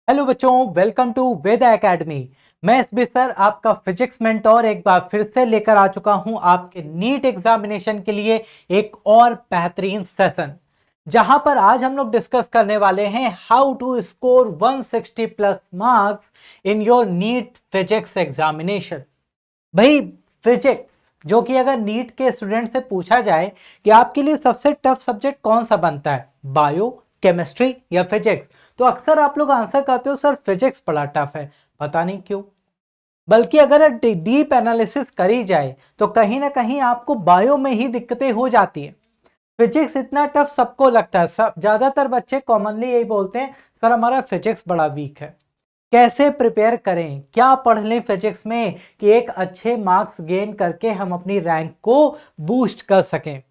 Hello बच्चों, welcome to Veda academy. मैं SB sir, आपका फिजिक्स मेंटोर, एक बार फिर से लेकर आ चुका हूं आपके नीट एग्जामिनेशन के लिए एक और बेहतरीन सेशन, जहां पर आज हम लोग डिस्कस करने वाले हैं how to score 160 plus marks in your NEET physics examination. भाई, फिजिक्स जो कि अगर नीट के स्टूडेंट से पूछा जाए कि आपके लिए सबसे टफ सब्जेक्ट कौन सा बनता है, बायो, केमिस्ट्री या फिजिक्स, तो अक्सर आप लोग आंसर करते हो सर फिजिक्स बड़ा टफ है। पता नहीं क्यों, बल्कि अगर डीप एनालिसिस करी जाए तो कहीं ना कहीं आपको बायो में ही दिक्कतें हो जाती है। फिजिक्स इतना टफ सबको लगता है, सब ज्यादातर बच्चे कॉमनली यही बोलते हैं सर हमारा फिजिक्स बड़ा वीक है। कैसे प्रिपेयर करें, क्या पढ़ लें फिजिक्स में कि एक अच्छे मार्क्स गेन करके हम अपनी रैंक को बूस्ट कर सकें।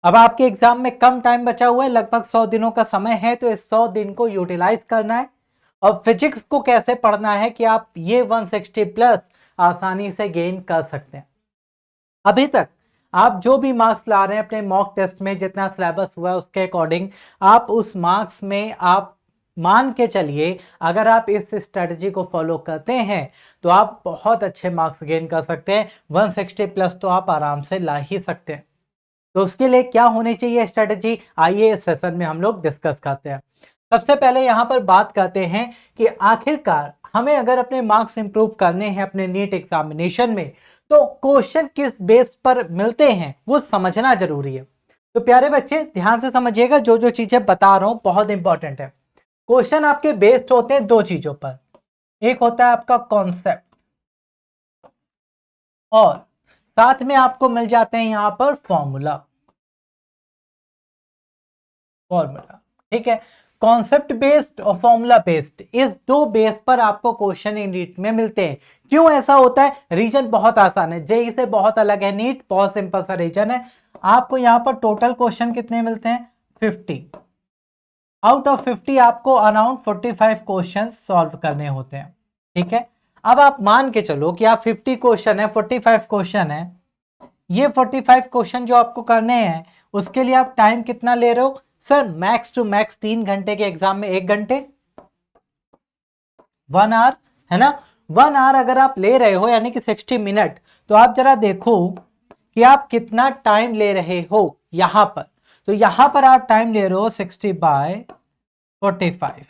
अब आपके एग्जाम में कम टाइम बचा हुआ है, लगभग 100 दिनों का समय है, तो इस 100 दिन को यूटिलाइज करना है। और फिजिक्स को कैसे पढ़ना है कि आप ये 160 प्लस आसानी से गेन कर सकते हैं। अभी तक आप जो भी मार्क्स ला रहे हैं अपने मॉक टेस्ट में, जितना सिलेबस हुआ है उसके अकॉर्डिंग, आप उस मार्क्स में आप मान के चलिए, अगर आप इस स्ट्रेटजी को फॉलो करते हैं तो आप बहुत अच्छे मार्क्स गेन कर सकते हैं। 160 प्लस तो आप आराम से ला ही सकते हैं। तो उसके लिए क्या होनी चाहिए स्ट्रेटजी, आइए इस सेशन में हम लोग डिस्कस करते हैं। सबसे पहले यहां पर बात करते हैं कि आखिरकार हमें अगर अपने मार्क्स इंप्रूव करने हैं अपने नीट एग्जामिनेशन में, तो क्वेश्चन किस बेस पर मिलते हैं वो समझना जरूरी है। तो प्यारे बच्चे ध्यान से समझिएगा, जो जो चीजें बता रहा हूं बहुत इंपॉर्टेंट है। क्वेश्चन आपके बेस्ड होते हैं दो चीजों पर, एक होता है आपका कॉन्सेप्ट, और साथ में आपको मिल जाते हैं यहां पर फॉर्मूला। ठीक है, कॉन्सेप्ट बेस्ड और फॉर्मूला बेस्ड, इस दो बेस पर आपको क्वेश्चन इन नीट में मिलते हैं। क्यों ऐसा होता है? रीजन बहुत आसान है, जेई से बहुत अलग है नीट, बहुत सिंपल सा रीजन है। आपको यहां पर टोटल क्वेश्चन कितने मिलते हैं? 50। आउट ऑफ 50 आपको अराउंड 45 क्वेश्चन सॉल्व करने होते हैं। ठीक है, अब आप मान के चलो कि आप 50 क्वेश्चन है, 45 क्वेश्चन है, ये 45 क्वेश्चन जो आपको करने हैं उसके लिए आप टाइम कितना ले रहे हो? सर मैक्स टू मैक्स 3 घंटे के एग्जाम में 1 घंटे, 1 आवर, है ना। 1 आवर अगर आप ले रहे हो यानी कि 60 मिनट, तो आप जरा देखो कि आप कितना टाइम ले रहे हो यहां पर। तो यहां पर आप टाइम ले रहे हो 60/45।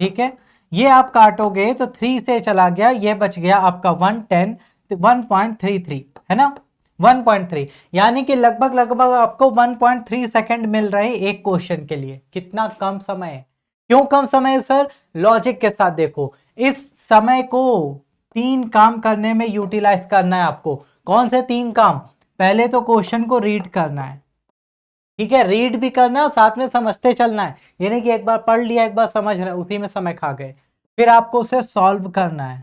ठीक है, ये आप काटोगे तो 3 से चला गया, ये बच गया आपका 110, 1.33, है ना। 1.3 यानी कि लगभग लगभग आपको 1.3 सेकंड मिल रहे हैं एक क्वेश्चन के लिए। कितना कम समय है। क्यों कम समय है सर? लॉजिक के साथ देखो, इस समय को 3 काम करने में यूटिलाइज करना है आपको। कौन से 3 काम? पहले तो क्वेश्चन को रीड करना है, ठीक है, रीड भी करना है और साथ में समझते चलना है। ये नहीं कि एक बार पढ़ लिया एक बार समझ रहे उसी में समय खा गए। फिर आपको उसे सॉल्व करना है,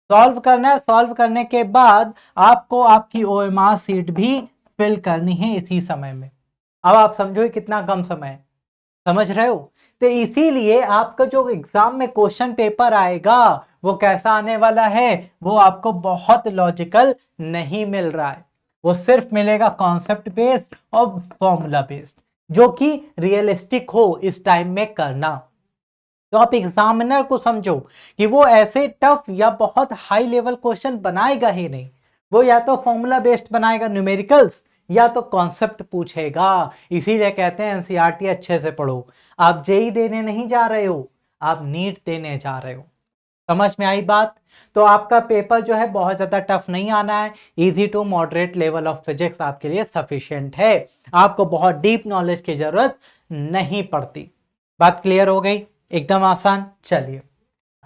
सॉल्व करना है। सॉल्व करने के बाद आपको आपकी ओएमआर सीट भी फिल करनी है इसी समय में। अब आप समझो कितना कम समय है, समझ रहे हो। तो इसीलिए आपका जो एग्जाम में क्वेश्चन पेपर आएगा वो कैसा आने वाला है? वो आपको बहुत लॉजिकल नहीं मिल रहा है, वो सिर्फ मिलेगा कॉन्सेप्ट बेस्ड और फॉर्मूला बेस्ड, जो कि रियलिस्टिक हो इस टाइम में करना। तो आप एग्जामिनर को समझो कि वो ऐसे टफ या बहुत हाई लेवल क्वेश्चन बनाएगा ही नहीं। वो या तो फॉर्मूला बेस्ड बनाएगा न्यूमेरिकल्स, या तो कॉन्सेप्ट पूछेगा। इसीलिए कहते हैं एनसीईआरटी अच्छे से पढ़ो। आप जेई देने नहीं जा रहे हो, आप नीट देने जा रहे हो। समझ में आई बात? तो आपका पेपर जो है बहुत ज्यादा टफ नहीं आना है, easy to moderate level of physics आपके लिए सफिशिएंट है। आपको बहुत डीप नॉलेज की जरूरत नहीं पड़ती। बात क्लियर हो गई? एकदम आसान। चलिए,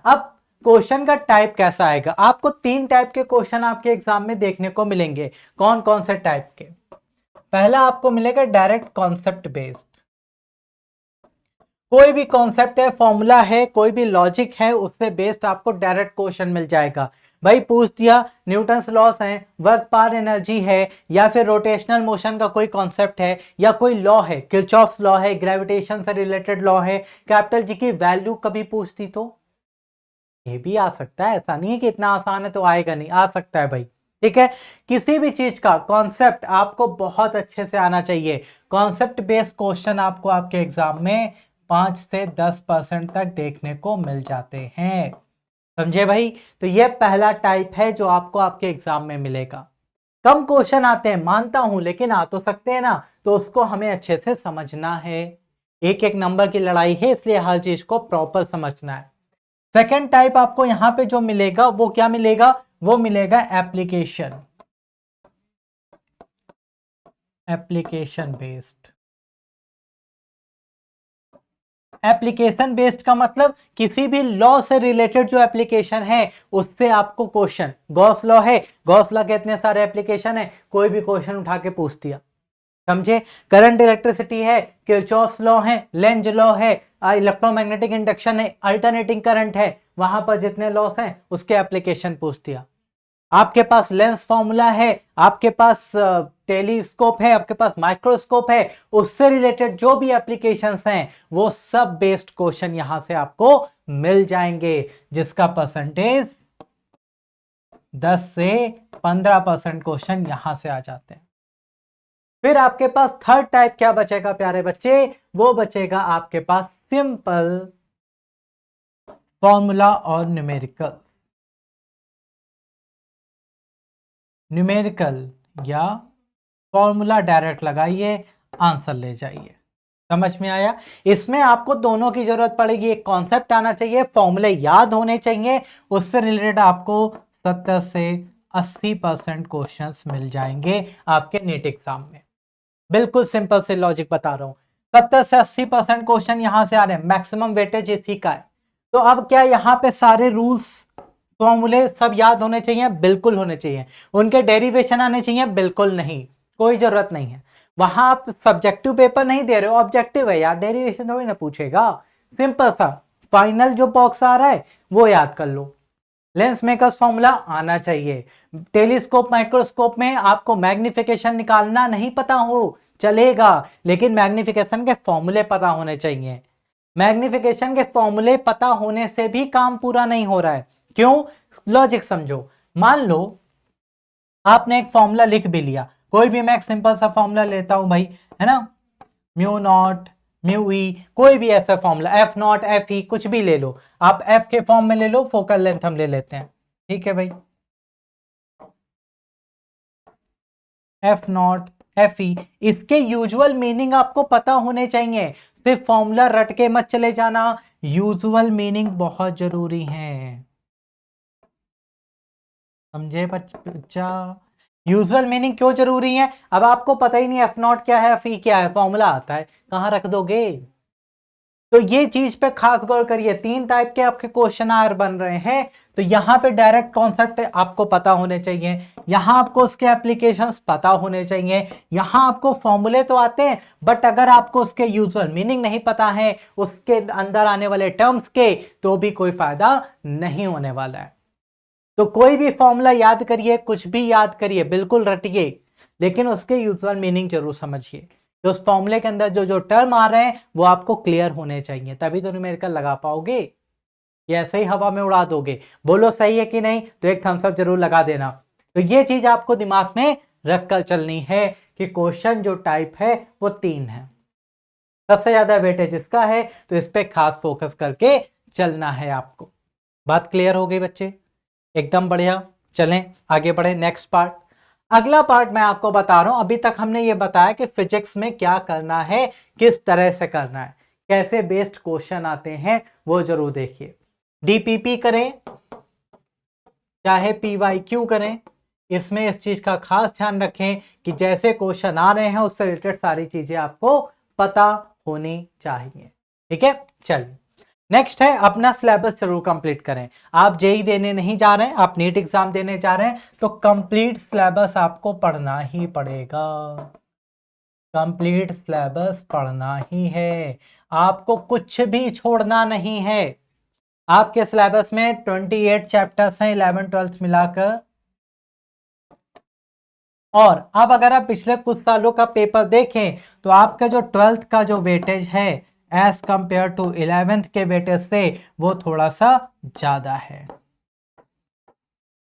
अब क्वेश्चन का टाइप कैसा आएगा? आपको 3 टाइप के क्वेश्चन आपके एग्जाम में देखने को मिलेंगे। कौन कौन से टाइप के? पहला आपको मिलेगा डायरेक्ट कॉन्सेप्ट बेस्ड। कोई भी कॉन्सेप्ट है, फॉर्मूला है, कोई भी लॉजिक है, उससे बेस्ड आपको डायरेक्ट क्वेश्चन मिल जाएगा। भाई पूछ दिया न्यूटन्स लॉस है, वर्क पावर एनर्जी है, या फिर रोटेशनल मोशन का कोई कॉन्सेप्ट है, या कोई लॉ है, किरचॉफ्स लॉ है, ग्रेविटेशन से रिलेटेड लॉ है, कैपिटल जी की वैल्यू कभी पूछती तो ये भी आ सकता है। ऐसा नहीं है कि इतना आसान है तो आएगा नहीं, आ सकता है भाई। ठीक है, किसी भी चीज का कॉन्सेप्ट आपको बहुत अच्छे से आना चाहिए। कॉन्सेप्ट बेस्ड क्वेश्चन आपको आपके एग्जाम में 5 से 10% तक देखने को मिल जाते हैं। समझे भाई? तो ये पहला टाइप है जो आपको आपके एग्जाम में मिलेगा। कम क्वेश्चन आते हैं मानता हूं, लेकिन आ तो सकते हैं ना, तो उसको हमें अच्छे से समझना है। एक एक नंबर की लड़ाई है, इसलिए हर चीज को प्रॉपर समझना है। सेकेंड टाइप आपको यहां पे जो मिलेगा वो क्या मिलेगा? वो मिलेगा एप्लीकेशन बेस्ड। एप्लीकेशन बेस्ड का मतलब किसी भी लॉ से रिलेटेड जो एप्लीकेशन है उससे आपको क्वेश्चन, गॉस लॉ है, गॉस लॉ के इतने सारे एप्लीकेशन है, कोई भी क्वेश्चन उठा के पूछ दिया। समझे? करंट इलेक्ट्रिसिटी है, किरचॉफ्स लॉ है, लेंज लॉ है, इलेक्ट्रोमैग्नेटिक इंडक्शन है, अल्टरनेटिंग करंट है, वहां पर जितने लॉस हैं उसके एप्लीकेशन पूछ दिया। आपके पास लेंस फॉर्मूला है, आपके पास टेलीस्कोप है, आपके पास माइक्रोस्कोप है, उससे रिलेटेड जो भी एप्लीकेशंस हैं वो सब बेस्ड क्वेश्चन यहां से आपको मिल जाएंगे, जिसका परसेंटेज 10 से 15% क्वेश्चन यहां से आ जाते हैं। फिर आपके पास थर्ड टाइप क्या बचेगा प्यारे बच्चे? वो बचेगा आपके पास सिंपल फॉर्मूला और न्यूमेरिकल या फॉर्मूला डायरेक्ट लगाइए, आंसर ले जाइए। समझ में आया? इसमें आपको दोनों की जरूरत पड़ेगी। एक कॉन्सेप्ट आना चाहिए, फॉर्मूले याद होने चाहिए, उससे रिलेटेड आपको 70 से 80% क्वेश्चंस मिल जाएंगे आपके नीट एग्जाम में। बिल्कुल सिंपल से लॉजिक बता रहा हूं। 70 से 80% क्वेश्चन यहां से आ रहे हैं, मैक्सिमम वेटेज इसी का है। तो अब क्या यहां पे सारे रूल्स फॉर्मूले सब याद होने चाहिए? बिल्कुल होने चाहिए। उनके डेरिवेशन आने चाहिए? बिल्कुल नहीं, कोई जरूरत नहीं है। वहां आप सब्जेक्टिव पेपर नहीं दे रहे हो, ऑब्जेक्टिव है यार, डेरिवेशन थोड़ी ना पूछेगा। सिंपल सा फाइनल जो बॉक्स आ रहा है वो याद कर लो। लेंस मेकर्स फॉर्मूला आना चाहिए। टेलीस्कोप माइक्रोस्कोप में आपको मैग्निफिकेशन निकालना नहीं पता हो चलेगा, लेकिन मैग्निफिकेशन के फॉर्मूले पता होने चाहिए। मैग्निफिकेशन के फॉर्मूले पता होने से भी काम पूरा नहीं हो रहा है। क्यों? लॉजिक समझो। मान लो आपने एक फॉर्मूला लिख भी लिया, कोई भी मैं एक सिंपल सा फॉर्मूला लेता हूं भाई, है ना, म्यू नॉट म्यू ई, कोई भी ऐसा formula, F not F E, कुछ भी ले लो आप, एफ के फॉर्म में ले लो, फोकल लेंथ हम ले लेते हैं, ठीक है भाई। एफ नॉट एफ ई, इसके यूजुअल मीनिंग आपको पता होने चाहिए, सिर्फ फॉर्मूला रट के मत चले जाना, यूजुअल मीनिंग बहुत जरूरी है। समझे बच्चा? यूजुअल मीनिंग क्यों जरूरी है? अब आपको पता ही नहीं एफ नॉट क्या है, एफ ई क्या है, फॉर्मूला आता है, कहां रख दोगे? तो ये चीज पे खास गौर करिए। 3 टाइप के आपके क्वेश्चन आर बन रहे हैं, तो यहां पे डायरेक्ट कॉन्सेप्ट आपको पता होने चाहिए, यहां आपको उसके एप्लीकेशंस पता होने चाहिए, यहां आपको फॉर्मूले तो आते हैं, बट अगर आपको उसके यूजुअल मीनिंग नहीं पता है, उसके अंदर आने वाले टर्म्स के, तो भी कोई फायदा नहीं होने वाला है। तो कोई भी फॉर्मूला याद करिए, कुछ भी याद करिए, बिल्कुल रटिए, लेकिन उसके यूजुअल मीनिंग जरूर समझिए। तो उस फॉर्मूले के अंदर जो जो टर्म आ रहे हैं वो आपको क्लियर होने चाहिए, तभी तो न्यूमेरिकल लगा पाओगे। ये ऐसे ही हवा में उड़ा दोगे? बोलो सही है कि नहीं, तो एक थम्स अप जरूर लगा देना। तो ये चीज आपको दिमाग में रखकर चलनी है कि क्वेश्चन जो टाइप है वो 3 है, सबसे ज्यादा वेटेज इसका है, तो इस पे खास फोकस करके चलना है आपको। बात क्लियर हो गई बच्चे? एकदम बढ़िया। चलें आगे बढ़े, नेक्स्ट पार्ट। अगला पार्ट मैं आपको बता रहा हूं, अभी तक हमने ये बताया कि फिजिक्स में क्या करना है, किस तरह से करना है, कैसे बेस्ड क्वेश्चन आते हैं, वो जरूर देखिए। डीपीपी करें चाहे पीवाईक्यू करें, इसमें इस चीज का खास ध्यान रखें कि जैसे क्वेश्चन आ रहे हैं उससे रिलेटेड सारी चीजें आपको पता होनी चाहिए। ठीक है, चलिए नेक्स्ट है, अपना सिलेबस जरूर कंप्लीट करें। आप जेई देने नहीं जा रहे हैं, आप नीट एग्जाम देने जा रहे हैं, तो कंप्लीट सिलेबस आपको पढ़ना ही पड़ेगा। कंप्लीट सिलेबस पढ़ना ही है, आपको कुछ भी छोड़ना नहीं है। आपके सिलेबस में 28 चैप्टर्स हैं 11 12 मिलाकर, और अब अगर आप पिछले कुछ सालों का पेपर देखें तो आपका जो 12th का जो वेटेज है एज कंपेयर टू 11th के वेटेज से वो थोड़ा सा ज्यादा है।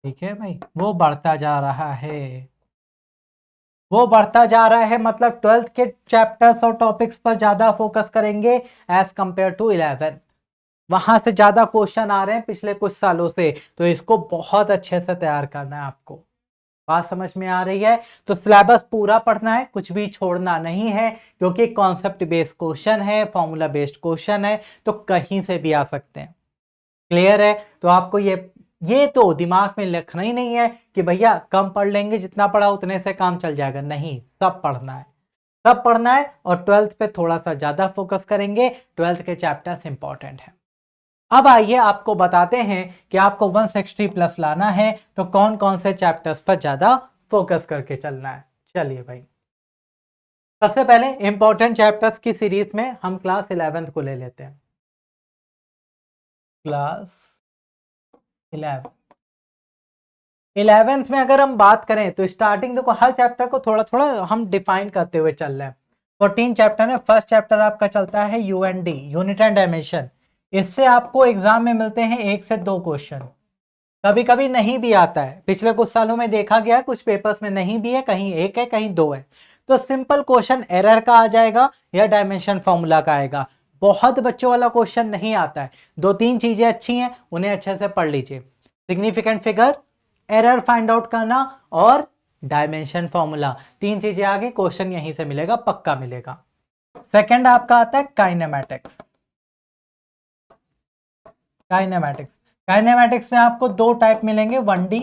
ठीक है भाई, वो बढ़ता जा रहा है। वो बढ़ता जा रहा है, मतलब 12th के चैप्टर्स और टॉपिक्स पर ज्यादा फोकस करेंगे एज कंपेयर टू 11th। वहां से ज्यादा क्वेश्चन आ रहे हैं पिछले कुछ सालों से, तो इसको बहुत अच्छे से तैयार करना है आपको। बात समझ में आ रही है? तो सिलेबस पूरा पढ़ना है, कुछ भी छोड़ना नहीं है, क्योंकि कॉन्सेप्ट बेस्ड क्वेश्चन है, फॉर्मूला बेस्ड क्वेश्चन है, तो कहीं से भी आ सकते हैं। क्लियर है? तो आपको ये तो दिमाग में लिखना ही नहीं है कि भैया कम पढ़ लेंगे, जितना पढ़ा उतने से काम चल जाएगा। नहीं, सब पढ़ना है, सब पढ़ना है। और 12th पे थोड़ा सा ज्यादा फोकस करेंगे, 12th के चैप्टर्स इंपॉर्टेंट है। अब आइए आपको बताते हैं कि आपको 160 प्लस लाना है तो कौन कौन से चैप्टर्स पर ज्यादा फोकस करके चलना है। चलिए भाई, सबसे पहले इंपॉर्टेंट चैप्टर्स की सीरीज में हम क्लास 11th को ले लेते हैं। क्लास 11th में अगर हम बात करें तो स्टार्टिंग देखो, हर चैप्टर को थोड़ा थोड़ा हम डिफाइन करते हुए चल रहे हैं। 14 चैप्टर है। फर्स्ट चैप्टर आपका चलता है यूएनडी, यूनिट एंड डायमेंशन। इससे आपको एग्जाम में मिलते हैं 1 से 2 क्वेश्चन, कभी कभी नहीं भी आता है। पिछले कुछ सालों में देखा गया है कुछ पेपर्स में नहीं भी है, कहीं 1 है कहीं 2 है। तो सिंपल क्वेश्चन एरर का आ जाएगा या डायमेंशन फॉर्मूला का आएगा। बहुत बच्चों वाला क्वेश्चन नहीं आता है। 2-3 चीजें अच्छी हैं, उन्हें अच्छे से पढ़ लीजिए। Significant figure, error find out करना और डायमेंशन फॉर्मूला, 3 चीजें आगे, क्वेश्चन यहीं से मिलेगा, पक्का मिलेगा। सेकंड आपका आता है काइनेमैटिक्स। काइनेमैटिक्स में आपको 2 टाइप मिलेंगे, 1D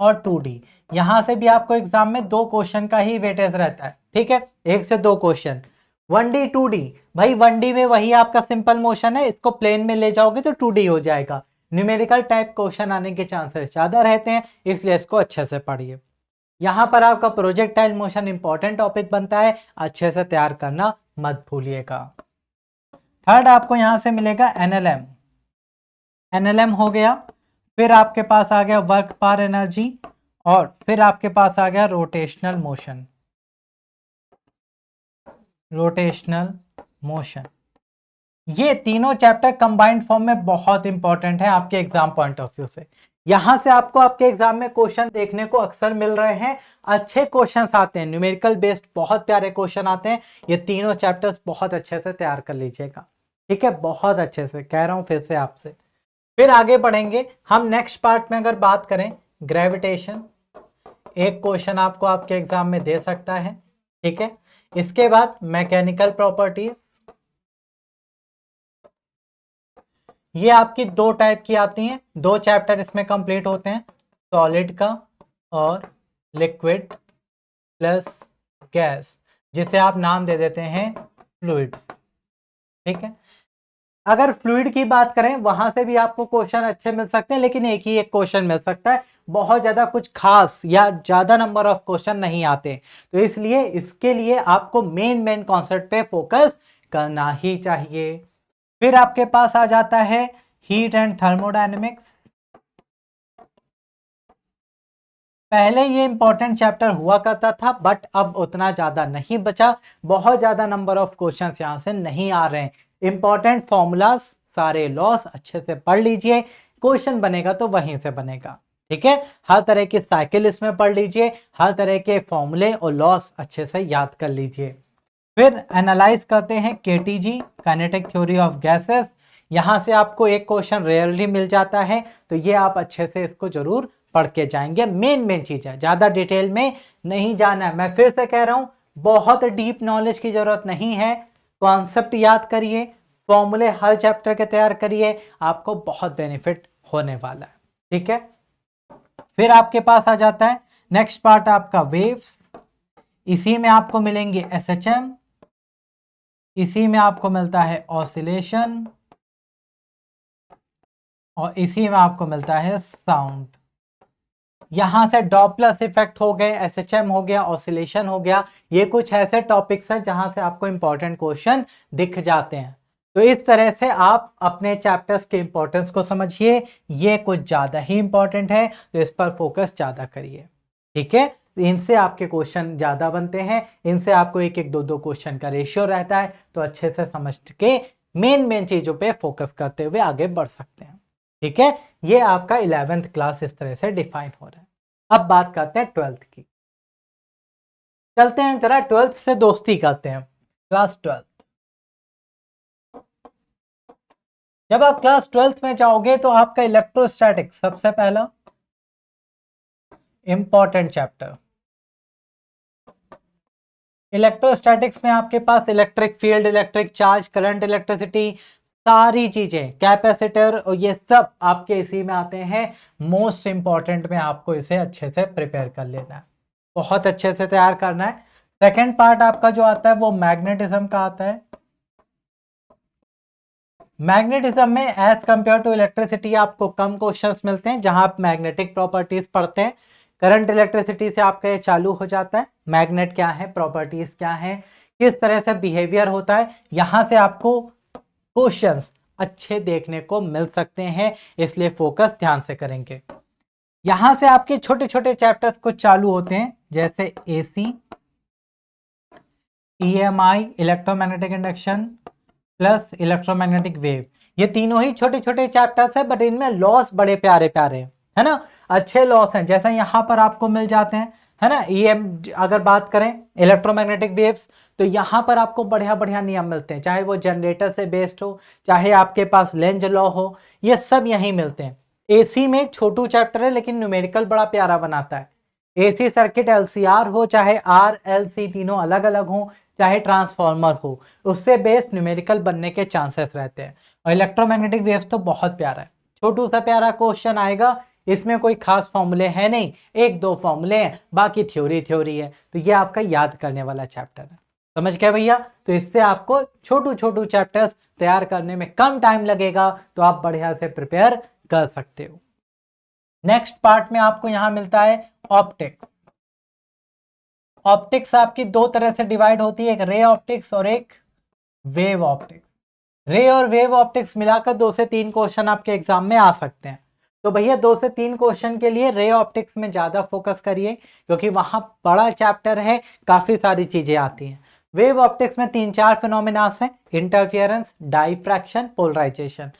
और 2D। यहां से भी आपको एग्जाम में 2 क्वेश्चन का ही वेटेज रहता है, ठीक है, 1 से 2 क्वेश्चन। 1D 2D, भाई 1D में वही आपका सिंपल मोशन है, इसको प्लेन में ले जाओगे तो 2D हो जाएगा। न्यूमेरिकल टाइप क्वेश्चन आने के चांसेस ज्यादा रहते हैं, इसलिए इसको अच्छे से पढ़िए। यहां पर आपका प्रोजेक्टाइल मोशन इंपॉर्टेंट टॉपिक बनता है, अच्छे से तैयार करना मत भूलिएगा। थर्ड आपको यहां से मिलेगा एनएलएम हो गया। फिर आपके पास आ गया वर्क पार एनर्जी, और फिर आपके पास आ गया रोटेशनल मोशन। ये तीनों चैप्टर कंबाइंड फॉर्म में बहुत इंपॉर्टेंट है आपके एग्जाम पॉइंट ऑफ व्यू से। यहां से आपको आपके एग्जाम में क्वेश्चन देखने को अक्सर मिल रहे हैं, अच्छे क्वेश्चंस आते हैं, न्यूमेरिकल बेस्ड बहुत प्यारे क्वेश्चन आते हैं। ये तीनों चैप्टर्स बहुत अच्छे से तैयार कर लीजिएगा, ठीक है, बहुत अच्छे से कह रहा हूं फिर से आपसे। फिर आगे बढ़ेंगे हम नेक्स्ट पार्ट में। अगर बात करें ग्रेविटेशन, एक क्वेश्चन आपको आपके एग्जाम में दे सकता है, ठीक है। इसके बाद मैकेनिकल प्रॉपर्टीज, ये आपकी 2 टाइप की आती हैं, 2 चैप्टर इसमें कंप्लीट होते हैं, सॉलिड का और लिक्विड प्लस गैस, जिसे आप नाम दे देते हैं फ्लूइड्स, ठीक है। अगर फ्लूइड की बात करें वहां से भी आपको क्वेश्चन अच्छे मिल सकते हैं, लेकिन एक ही एक क्वेश्चन मिल सकता है, बहुत ज्यादा कुछ खास या ज्यादा नंबर ऑफ क्वेश्चन नहीं आते। तो इसलिए इसके लिए आपको मेन कॉन्सेप्ट पे फोकस करना ही चाहिए। फिर आपके पास आ जाता है हीट एंड थर्मोडायनेमिक्स। पहले ये इंपॉर्टेंट चैप्टर हुआ करता था, बट अब उतना ज्यादा नहीं बचा, बहुत ज्यादा नंबर ऑफ क्वेश्चंस यहां से नहीं आ रहे हैं। इंपॉर्टेंट फॉर्मूलाज, सारे लॉस अच्छे से पढ़ लीजिए, क्वेश्चन बनेगा तो वहीं से बनेगा, ठीक है। हर तरह की साइकिल इसमें पढ़ लीजिए, हर तरह के फॉर्मूले और लॉस अच्छे से याद कर लीजिए। फिर एनालाइज करते हैं KTG, kinetic theory of gases. यहां से आपको एक क्वेश्चन रेयरली मिल जाता है, तो ये आप अच्छे से इसको जरूर पढ़ के जाएंगे। मेन चीज है, ज्यादा डिटेल में नहीं जाना है। मैं फिर से कह रहा हूं, बहुत डीप नॉलेज की जरूरत नहीं है, कॉन्सेप्ट याद करिए, फॉर्मूले हर चैप्टर के तैयार करिए, आपको बहुत बेनिफिट होने वाला है, ठीक है। फिर आपके पास आ जाता है नेक्स्ट पार्ट आपका वेव्स। इसी में आपको मिलेंगे एसएचएम, इसी में आपको मिलता है ऑसिलेशन, और इसी में आपको मिलता है साउंड। यहां से डॉपलर इफेक्ट हो गए, एसएचएम हो गया, ऑसिलेशन हो गया, ये कुछ ऐसे टॉपिक्स हैं जहां से आपको इंपॉर्टेंट क्वेश्चन दिख जाते हैं। तो इस तरह से आप अपने चैप्टर्स के इंपॉर्टेंस को समझिए, ये कुछ ज्यादा ही इंपॉर्टेंट है, तो इस पर फोकस ज्यादा करिए, ठीक है। इनसे आपके क्वेश्चन ज्यादा बनते हैं, इनसे आपको 1-1, 2-2 क्वेश्चन का रेशियो रहता है, तो अच्छे से समझ के मेन चीजों पे फोकस करते हुए आगे बढ़ सकते हैं, ठीक है। ये आपका 11th क्लास इस तरह से डिफाइन हो रहा है। अब बात करते हैं 12th की। चलते हैं जरा 12th से दोस्ती करते हैं। क्लास 12, जब आप क्लास 12th में जाओगे तो आपका इलेक्ट्रोस्टैटिक्स सबसे पहला इंपॉर्टेंट चैप्टर। इलेक्ट्रोस्टैटिक्स में आपके पास electric field, electric charge, current, electricity, सारी चीजें, कैपेसिटर, और ये सब आपके इसी में आते हैं। मोस्ट इंपॉर्टेंट में आपको इसे अच्छे से प्रिपेयर कर लेना है, बहुत अच्छे से तैयार करना है। सेकेंड पार्ट आपका जो आता है वो मैग्नेटिज्म का आता है। मैग्नेटिज्म में एज कंपेयर टू इलेक्ट्रिसिटी आपको कम क्वेश्चंस मिलते हैं, जहां आप मैग्नेटिक प्रॉपर्टीज पढ़ते हैं। करंट इलेक्ट्रिसिटी से आपका ये चालू हो जाता है, मैग्नेट क्या है, प्रॉपर्टीज क्या है, किस तरह से बिहेवियर होता है, यहां से आपको क्वेश्चंस अच्छे देखने को मिल सकते हैं, इसलिए फोकस ध्यान से करेंगे। यहां से आपके छोटे छोटे चैप्टर्स कुछ चालू होते हैं, जैसे AC, EMI, electromagnetic induction plus electromagnetic wave. ये तीनों ही छोटे छोटे चैप्टर्स है, बट इनमें लॉस बड़े प्यारे प्यारे हैं, है ना, अच्छे लॉस हैं, जैसा यहाँ पर आपको मिल जाते हैं, है ना। अगर बात करें इलेक्ट्रोमैग्नेटिक वेव्स, तो यहाँ पर आपको बढ़िया बढ़िया नियम मिलते हैं, चाहे वो जनरेटर से बेस्ड हो, चाहे आपके पास लेंज लॉ हो, ये सब यहीं मिलते हैं। एसी में छोटू चैप्टर है, लेकिन न्यूमेरिकल बड़ा प्यारा बनाता है। एसी सर्किट एलसीआर हो, चाहे आर एल सी तीनों अलग अलग हो, चाहे ट्रांसफार्मर हो, उससे बेस्ड न्यूमेरिकल बनने के चांसेस रहते हैं। और इलेक्ट्रोमैग्नेटिक वेव्स तो बहुत प्यारा है, छोटू सा प्यारा क्वेश्चन आएगा, इसमें कोई खास फॉर्मूले है नहीं, एक दो फॉर्मूले हैं, बाकी थ्योरी है, तो ये आपका याद करने वाला चैप्टर है। समझ गए भैया? तो इससे आपको छोटू छोटू चैप्टर्स तैयार करने में कम टाइम लगेगा, तो आप बढ़िया से प्रिपेयर कर सकते हो। नेक्स्ट पार्ट में आपको यहां मिलता है ऑप्टिक्स। ऑप्टिक्स आपकी दो तरह से डिवाइड होती है, एक रे ऑप्टिक्स और एक वेव ऑप्टिक्स। रे और वेव ऑप्टिक्स मिलाकर 2 से 3 क्वेश्चन आपके एग्जाम में आ सकते हैं। तो भैया 2 से 3 क्वेश्चन के लिए रे ऑप्टिक्स में ज्यादा फोकस करिए, क्योंकि वहां बड़ा चैप्टर है, काफी सारी चीजें आती हैं। वेव ऑप्टिक्स में 3-4 फिनोमिनास हैं, इंटरफियरेंस, डाइफ्रैक्शन, पोलराइजेशन।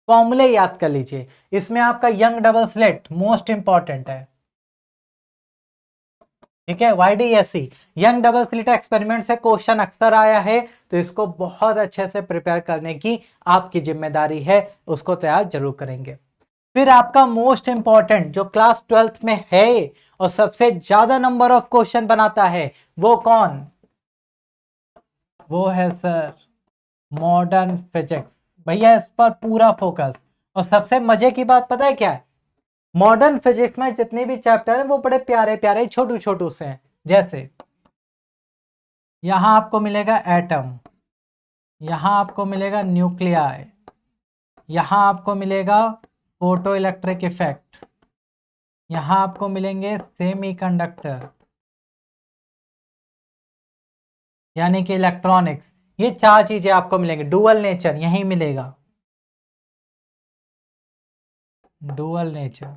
फॉर्मूले याद कर लीजिए। इसमें आपका young double slit most important है, ठीक है। YDSC young double slit experiment से क्वेश्चन अक्सर आया है, तो इसको बहुत अच्छे से प्रिपेयर करने की आपकी जिम्मेदारी है, उसको तैयार जरूर करेंगे। फिर आपका मोस्ट इंपॉर्टेंट जो क्लास 12th में है और सबसे ज्यादा नंबर ऑफ क्वेश्चन बनाता है, वो कौन? वो है सर मॉडर्न फिजिक्स। भैया इस पर पूरा फोकस। और सबसे मजे की बात पता है क्या है? मॉडर्न फिजिक्स में जितने भी चैप्टर हैं वो बड़े प्यारे प्यारे छोटू छोटू से हैं। जैसे यहां आपको मिलेगा एटम, यहां आपको मिलेगा न्यूक्लियाई, यहां आपको मिलेगा फोटो इलेक्ट्रिक इफेक्ट, यहां आपको मिलेंगे सेमीकंडक्टर यानी कि इलेक्ट्रॉनिक्स। ये 4 चीजें आपको मिलेंगी। डुअल नेचर यहीं मिलेगा, डुअल नेचर,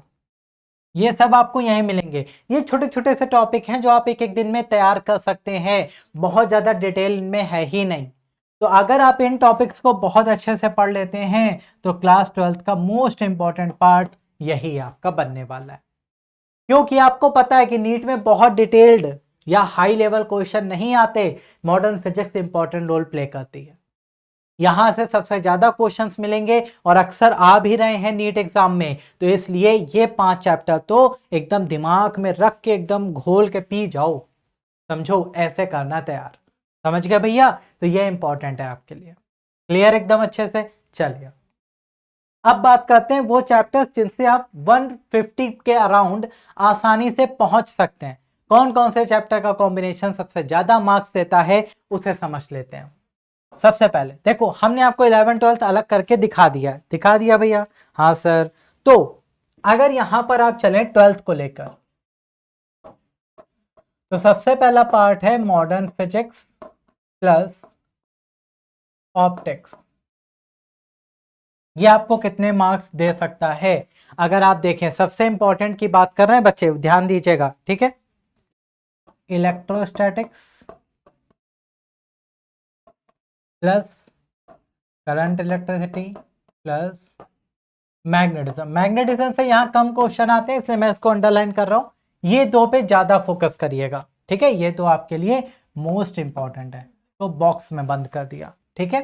ये सब आपको यहीं मिलेंगे। ये छोटे छोटे से टॉपिक हैं जो आप एक एक दिन में तैयार कर सकते हैं, बहुत ज्यादा डिटेल में है ही नहीं। तो अगर आप इन टॉपिक्स को बहुत अच्छे से पढ़ लेते हैं, तो क्लास 12th का मोस्ट इंपॉर्टेंट पार्ट यही आपका बनने वाला है। क्योंकि आपको पता है कि नीट में बहुत डिटेल्ड या हाई लेवल क्वेश्चन नहीं आते, modern physics important role play करती है। यहां से सबसे ज्यादा क्वेश्चंस मिलेंगे और अक्सर आ भी रहे हैं नीट एग्जाम में, तो इसलिए ये 5 चैप्टर तो एकदम दिमाग में रख के एकदम घोल के पी जाओ, समझो, ऐसे करना तैयार। समझ गए भैया? तो ये इंपॉर्टेंट है आपके लिए। क्लियर एकदम अच्छे से? चलिए अब बात करते हैं वो चैप्टर्स जिनसे आप 150 के अराउंड आसानी से पहुंच सकते हैं। कौन कौन से चैप्टर का कॉम्बिनेशन सबसे ज्यादा मार्क्स देता है, उसे समझ लेते हैं। सबसे पहले देखो, हमने आपको 11 12 अलग करके दिखा दिया भैया? हाँ सर। तो अगर यहां पर आप चलें 12th को लेकर, तो सबसे पहला पार्ट है मॉडर्न फिजिक्स प्लस ऑप्टिक्स। ये आपको कितने मार्क्स दे सकता है? अगर आप देखें, सबसे इंपॉर्टेंट की बात कर रहे हैं बच्चे, ध्यान दीजिएगा, ठीक है। Electrostatics plus current electricity plus magnetism. Magnetism से यहां कम क्वेश्चन आते हैं, इसलिए मैं इसको अंडरलाइन कर रहा हूं। ये 2 पे ज्यादा फोकस करिएगा, ठीक है, ये तो आपके लिए मोस्ट इंपॉर्टेंट है, तो बॉक्स में बंद कर दिया। ठीक है,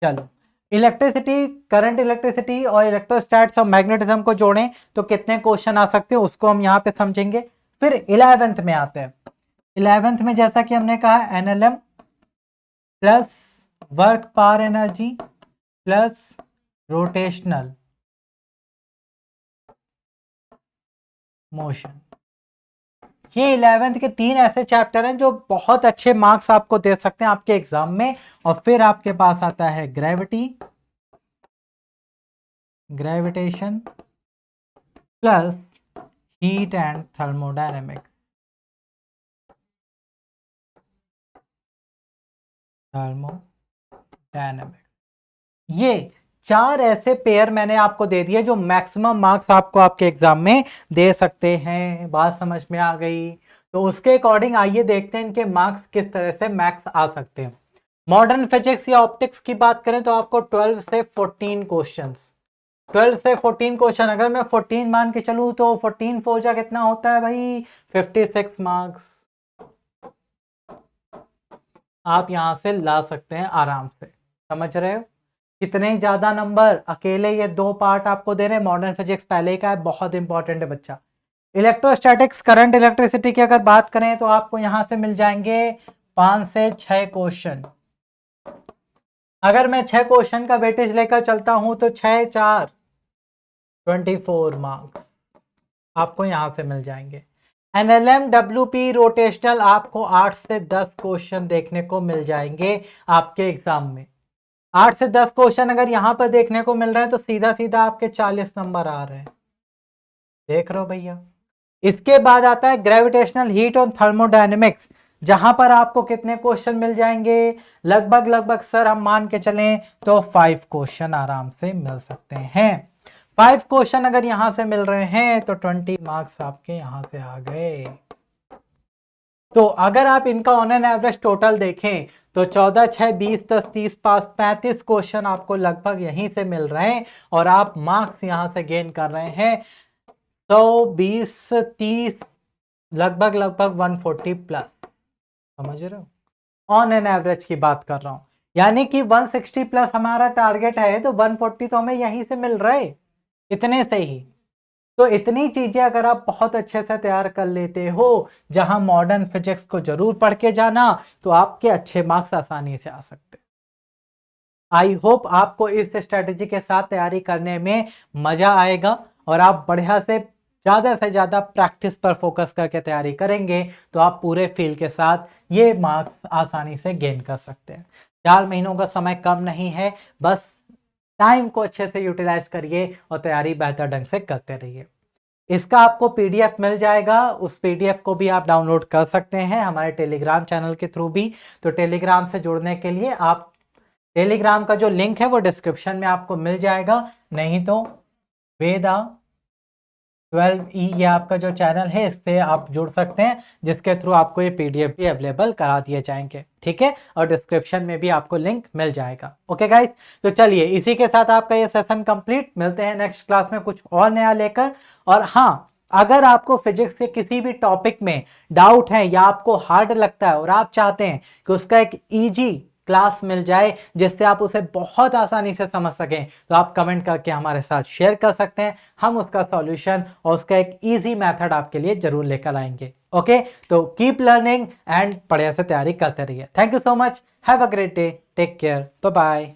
चलो इलेक्ट्रिसिटी, करंट इलेक्ट्रिसिटी और इलेक्ट्रोस्टैट्स और मैग्नेटिज्म को जोड़ें तो कितने क्वेश्चन आ सकते हैं उसको हम यहाँ पे समझेंगे। फिर 11th में आते हैं। 11th में जैसा कि हमने कहा NLM plus work power energy plus rotational motion, ये 11th के 3 ऐसे चैप्टर हैं जो बहुत अच्छे मार्क्स आपको दे सकते हैं आपके एग्जाम में। और फिर आपके पास आता है gravity, gravitation plus heat and thermodynamics, ये 4 ऐसे पेयर मैंने आपको दे दिए जो मैक्सिमम मार्क्स आपको आपके एग्जाम में दे सकते हैं। बात समझ में आ गई? तो उसके अकॉर्डिंग आइए देखते हैं इनके मार्क्स किस तरह से मैक्स आ सकते हैं। मॉडर्न फिजिक्स या ऑप्टिक्स की बात करें तो आपको 12 से 14 क्वेश्चंस, 12 से 14 क्वेश्चन, अगर मैं 14 मान के चलूं तो 14 4 जा कितना होता है भाई, 56 मार्क्स आप यहां से ला सकते हैं आराम से। समझ रहे हो कितने ज्यादा नंबर अकेले ये 2 पार्ट आपको दे रहे हैं। मॉडर्न फिजिक्स पहले का है, बहुत इंपॉर्टेंट है बच्चा। इलेक्ट्रोस्टैटिक्स, करंट इलेक्ट्रिसिटी की अगर बात करें तो आपको यहां से मिल जाएंगे 5 से 6 क्वेश्चन। अगर मैं 6 क्वेश्चन का वेटेज लेकर चलता हूं तो 6 4 24 मार्क्स आपको यहां से मिल जाएंगे। एनएलएम डब्ल्यूपी रोटेशनल आपको 8 से 10 क्वेश्चन देखने को मिल जाएंगे आपके एग्जाम में। 8 से 10 क्वेश्चन अगर यहां पर देखने को मिल रहा है तो सीधा सीधा आपके 40 नंबर आ रहे हैं, देख रहे हो भैया। इसके बाद आता है ग्रेविटेशनल हीट और थर्मोडायनेमिक्स, जहां पर आपको कितने क्वेश्चन मिल जाएंगे, लगभग सर हम मान के चलें तो 5 क्वेश्चन आराम से मिल सकते हैं। 5 क्वेश्चन अगर यहां से मिल रहे हैं तो 20 मार्क्स आपके यहां से आ गए। तो अगर आप इनका ऑन एन एवरेज टोटल देखें तो 14 6 20 10 30 35 क्वेश्चन आपको लगभग यहीं से मिल रहे हैं और आप मार्क्स यहां से गेन कर रहे हैं 120 30 लगभग 140 प्लस। समझ रहे हो, ऑन एन एवरेज की बात कर रहा हूं, यानी कि 160 प्लस हमारा टारगेट है तो 140 तो हमें यहीं से मिल रहे, इतने से ही। तो इतनी चीजें अगर आप बहुत अच्छे से तैयार कर लेते हो, जहां मॉडर्न फिजिक्स को जरूर पढ़ के जाना, तो आपके अच्छे मार्क्स आसानी से आ सकते। आई होप आपको इस स्ट्रेटेजी के साथ तैयारी करने में मजा आएगा और आप बढ़िया से ज्यादा प्रैक्टिस पर फोकस करके तैयारी करेंगे तो आप पूरे फील के साथ ये मार्क्स आसानी से गेन कर सकते हैं। 4 महीनों का समय कम नहीं है, बस टाइम को अच्छे से यूटिलाइज करिए और तैयारी बेहतर ढंग से करते रहिए। इसका आपको पीडीएफ मिल जाएगा, उस पीडीएफ को भी आप डाउनलोड कर सकते हैं हमारे टेलीग्राम चैनल के थ्रू भी। तो टेलीग्राम से जुड़ने के लिए आप टेलीग्राम का जो लिंक है वो डिस्क्रिप्शन में आपको मिल जाएगा, नहीं तो वेदा 12E ये आपका जो चैनल है इससे आप जुड़ सकते हैं, जिसके थ्रू आपको ये पीडीएफ भी अवेलेबल करा दिए जाएंगे। ठीक है, और डिस्क्रिप्शन में भी आपको लिंक मिल जाएगा। ओके गाइस, तो चलिए इसी के साथ आपका ये सेशन कंप्लीट, मिलते हैं नेक्स्ट क्लास में कुछ और नया लेकर। और हाँ, अगर आपको फिजिक्स के किसी भी टॉपिक में डाउट है या आपको हार्ड लगता है और आप चाहते हैं कि उसका एक इजी क्लास मिल जाए जिससे आप उसे बहुत आसानी से समझ सकें, तो आप कमेंट करके हमारे साथ शेयर कर सकते हैं। हम उसका सॉल्यूशन और उसका एक इजी मेथड आपके लिए जरूर लेकर आएंगे। ओके, तो कीप लर्निंग एंड बढ़िया से तैयारी करते रहिए। Thank you so much, have a great day, take care, bye bye.